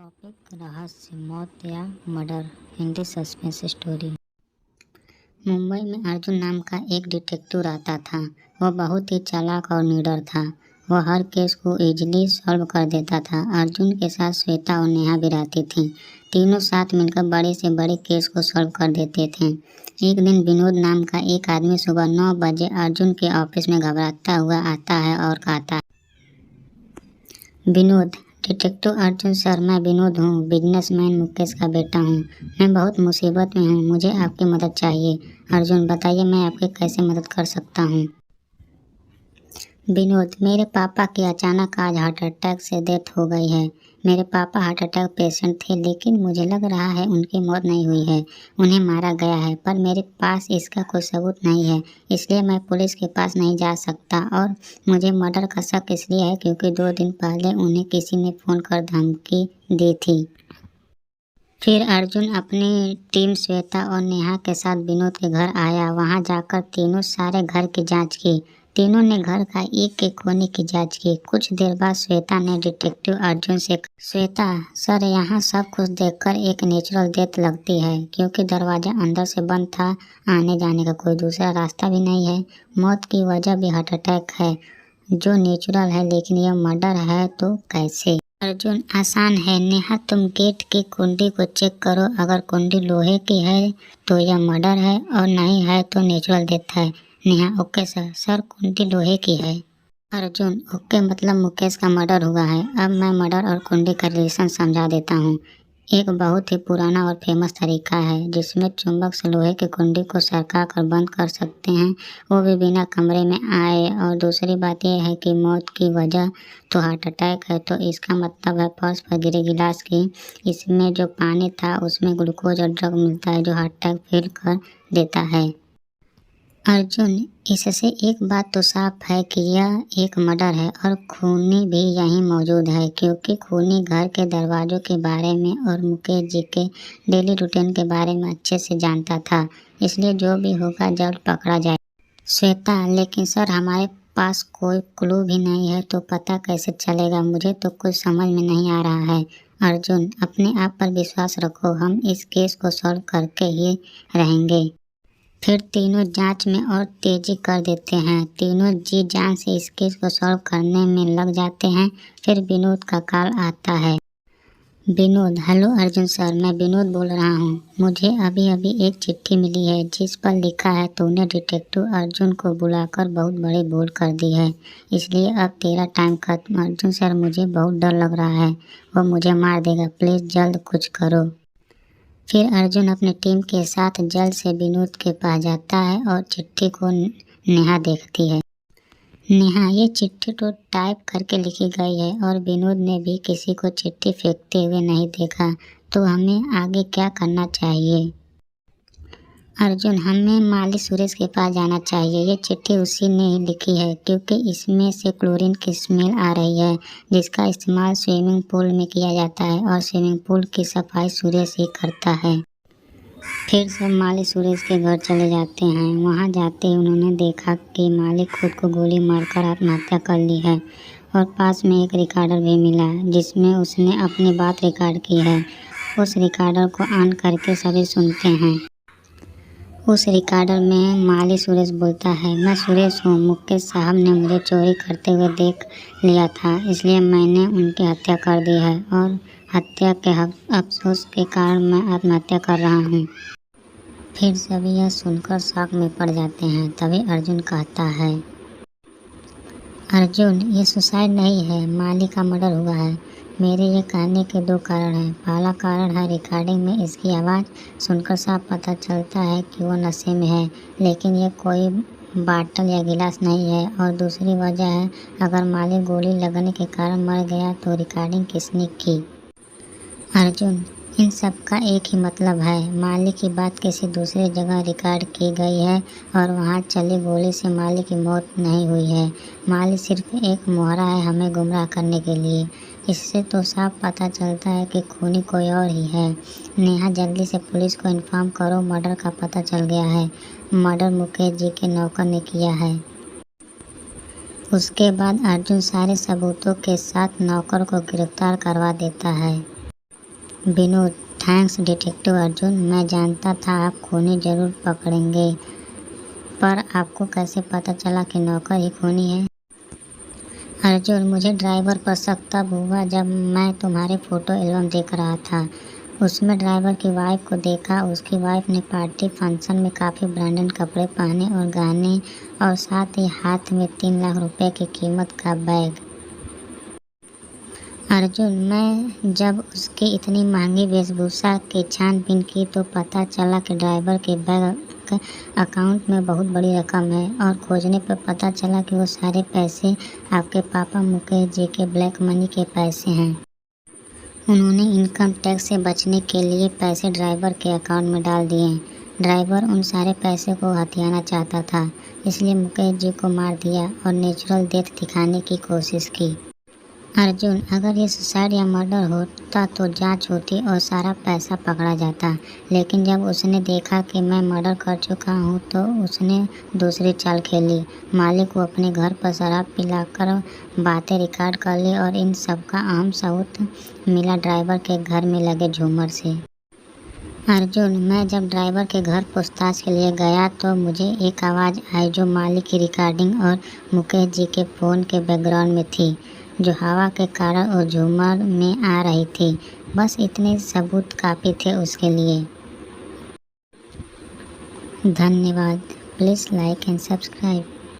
Topic रहस्य, मौत या murder. Hindi suspense story. Mumbai में अर्जुन नाम का एक डिटेक्टिव रहता था। वह बहुत ही चालाक और निडर था। वह हर केस को इजीली सॉल्व कर देता था। अर्जुन के साथ श्वेता और नेहा भी रहती थीं। तीनों साथ मिलकर बड़े से बड़े केस को सॉल्व कर देते थे। एक दिन विनोद नाम का एक आदमी सुबह 9 बजे अर्जुन के ऑफिस में घबराता हुआ आता है और कहता है, विनोद, डिटेक्टिव अर्जुन सर, मैं विनोद हूँ, बिजनेसमैन मुकेश का बेटा हूँ। मैं बहुत मुसीबत में हूँ, मुझे आपकी मदद चाहिए। अर्जुन, बताइए मैं आपकी कैसे मदद कर सकता हूँ। विनोद, मेरे पापा की अचानक आज हार्ट अटैक से डेथ हो गई है। मेरे पापा हार्ट अटैक पेशेंट थे, लेकिन मुझे लग रहा है उनकी मौत नहीं हुई है, उन्हें मारा गया है। पर मेरे पास इसका कोई सबूत नहीं है, इसलिए मैं पुलिस के पास नहीं जा सकता। और मुझे मर्डर का शक इसलिए है क्योंकि 2 दिन पहले उन्हें किसी ने फ़ोन कर धमकी दी थी। फिर अर्जुन अपनी टीम श्वेता और नेहा के साथ विनोद के घर आया। वहां जाकर तीनों सारे घर की जांच की। तीनों ने घर का एक एक कोने की जांच की। कुछ देर बाद श्वेता ने डिटेक्टिव अर्जुन से कहा, श्वेता सर, यहाँ सब कुछ देखकर एक नेचुरल डेथ लगती है, क्योंकि दरवाजा अंदर से बंद था, आने जाने का कोई दूसरा रास्ता भी नहीं है। मौत की वजह भी हार्ट अटैक है, जो नेचुरल है, लेकिन यह मर्डर है तो कैसे? अर्जुन, आसान है। नेहा, तुम गेट की कुंडी को चेक करो। अगर कुंडी लोहे की है तो यह मर्डर है, और नहीं है तो नेचुरल डेथ है। Neha, okay sir. सर, कुंडी लोहे की है। अर्जुन, ओके, मतलब मुकेश का मर्डर हुआ है। अब मैं मर्डर और कुंडी का रिलेशन समझा देता हूँ। एक बहुत ही पुराना और फेमस तरीका है जिसमें चुंबक से लोहे की कुंडी को सरका कर बंद कर सकते हैं, वो भी बिना कमरे में आए। और दूसरी बात यह है कि मौत की वजह तो हार्ट अटैक है, तो इसका मतलब है फर्श पर गिरे गिलास की, इसमें जो पानी था उसमें ग्लूकोज और ड्रग मिलता है जो हार्ट अटैक फील कर देता है। अर्जुन, इससे एक बात तो साफ है कि यह एक मर्डर है, और खूनी भी यहीं मौजूद है, क्योंकि खूनी घर के दरवाजों के बारे में और मुकेश जी के डेली रूटीन के बारे में अच्छे से जानता था, इसलिए जो भी होगा जल्द पकड़ा जाए। श्वेता, लेकिन सर, हमारे पास कोई क्लू भी नहीं है, तो पता कैसे चलेगा? मुझे तो कुछ समझ में नहीं आ रहा है। अर्जुन, अपने आप पर विश्वास रखो, हम इस केस को सॉल्व करके ही रहेंगे। फिर तीनों जांच में और तेजी कर देते हैं। तीनों जी जान से इस केस को सॉल्व करने में लग जाते हैं। फिर विनोद का कॉल आता है। विनोद, हेलो अर्जुन सर, मैं विनोद बोल रहा हूँ। मुझे अभी अभी एक चिट्ठी मिली है जिस पर लिखा है तूने डिटेक्टिव अर्जुन को बुलाकर बहुत बड़ी भूल कर दी है, इसलिए अब तेरा टाइम खत्म। अर्जुन सर, मुझे बहुत डर लग रहा है, वो मुझे मार देगा, प्लीज़ जल्द कुछ करो। फिर अर्जुन अपनी टीम के साथ जल्द से विनोद के पास जाता है और चिट्ठी को नेहा देखती है। नेहा, ये चिट्ठी तो टाइप करके लिखी गई है, और विनोद ने भी किसी को चिट्ठी फेंकते हुए नहीं देखा, तो हमें आगे क्या करना चाहिए? अर्जुन, हमें माली सुरेश के पास जाना चाहिए। ये चिट्ठी उसी ने ही लिखी है, क्योंकि इसमें से क्लोरीन की स्मेल आ रही है, जिसका इस्तेमाल स्विमिंग पूल में किया जाता है, और स्विमिंग पूल की सफाई सुरेश ही करता है। फिर सब माली सुरेश के घर चले जाते हैं। वहां जाते ही उन्होंने देखा कि मालिक खुद को गोली मारकर आत्महत्या कर ली है, और पास में एक रिकॉर्डर भी मिला जिसमें उसने अपनी बात रिकॉर्ड की है। उस रिकॉर्डर को ऑन करके सभी सुनते हैं। उस रिकॉर्डर में माली सुरेश बोलता है, मैं सुरेश हूँ, मुकेश साहब ने मुझे चोरी करते हुए देख लिया था, इसलिए मैंने उनकी हत्या कर दी है, और हत्या के अफसोस के कारण मैं आत्महत्या कर रहा हूँ। फिर सभी यह सुनकर शॉक में पड़ जाते हैं। तभी अर्जुन कहता है, अर्जुन, ये सुसाइड नहीं है, माली का मर्डर हुआ है। मेरे ये कहने के 2 कारण हैं। पहला कारण है, रिकॉर्डिंग में इसकी आवाज़ सुनकर साफ पता चलता है कि वो नशे में है, लेकिन ये कोई बाटल या गिलास नहीं है। और दूसरी वजह है, अगर माली गोली लगने के कारण मर गया तो रिकॉर्डिंग किसने की? अर्जुन, इन सब का एक ही मतलब है, माली की बात किसी दूसरी जगह रिकॉर्ड की गई है, और वहाँ चली गोली से माली की मौत नहीं हुई है। माली सिर्फ एक मोहरा है हमें गुमराह करने के लिए। इससे तो साफ पता चलता है कि खूनी कोई और ही है। नेहा, जल्दी से पुलिस को इन्फॉर्म करो, मर्डर का पता चल गया है। मर्डर मुकेश जी के नौकर ने किया है। उसके बाद अर्जुन सारे सबूतों के साथ नौकर को गिरफ्तार करवा देता है। Vinod, thanks detective Arjun. मैं जानता था आप खूनी जरूर पकड़ेंगे, पर आपको कैसे पता चला कि नौकर ही खूनी है? अर्जुन, मुझे ड्राइवर पर शक तब हुआ जब मैं तुम्हारे फ़ोटो एल्बम देख रहा था। उसमें ड्राइवर की वाइफ को देखा। उसकी वाइफ ने पार्टी फंक्शन में काफ़ी ब्रांडेड कपड़े पहने और गहने, और साथ ही हाथ में 3 लाख रुपए की कीमत का बैग। अर्जुन, मैं जब उसकी इतनी महंगी वेशभूषा की छानबीन की तो पता चला कि ड्राइवर के बैंक अकाउंट में बहुत बड़ी रकम है, और खोजने पर पता चला कि वो सारे पैसे आपके पापा मुकेश जी के ब्लैक मनी के पैसे हैं। उन्होंने इनकम टैक्स से बचने के लिए पैसे ड्राइवर के अकाउंट में डाल दिए। ड्राइवर उन सारे पैसे को हथियाना चाहता था, इसलिए मुकेश जी को मार दिया और नेचुरल डेथ दिखाने की कोशिश की। अर्जुन, अगर ये सुसाइड या मर्डर होता तो जांच होती और सारा पैसा पकड़ा जाता, लेकिन जब उसने देखा कि मैं मर्डर कर चुका हूँ तो उसने दूसरी चाल खेली। मालिक को अपने घर पर शराब पिलाकर बातें रिकॉर्ड कर ली, और इन सब का अहम सबूत मिला ड्राइवर के घर में लगे झूमर से। अर्जुन, मैं जब ड्राइवर के घर पूछताछ के लिए गया तो मुझे एक आवाज़ आई जो मालिक की रिकॉर्डिंग और मुकेश जी के फ़ोन के बैकग्राउंड में थी, जो हवा के कारण और झूमर में आ रही थी। बस इतने सबूत काफ़ी थे उसके लिए। धन्यवाद। Please like and subscribe.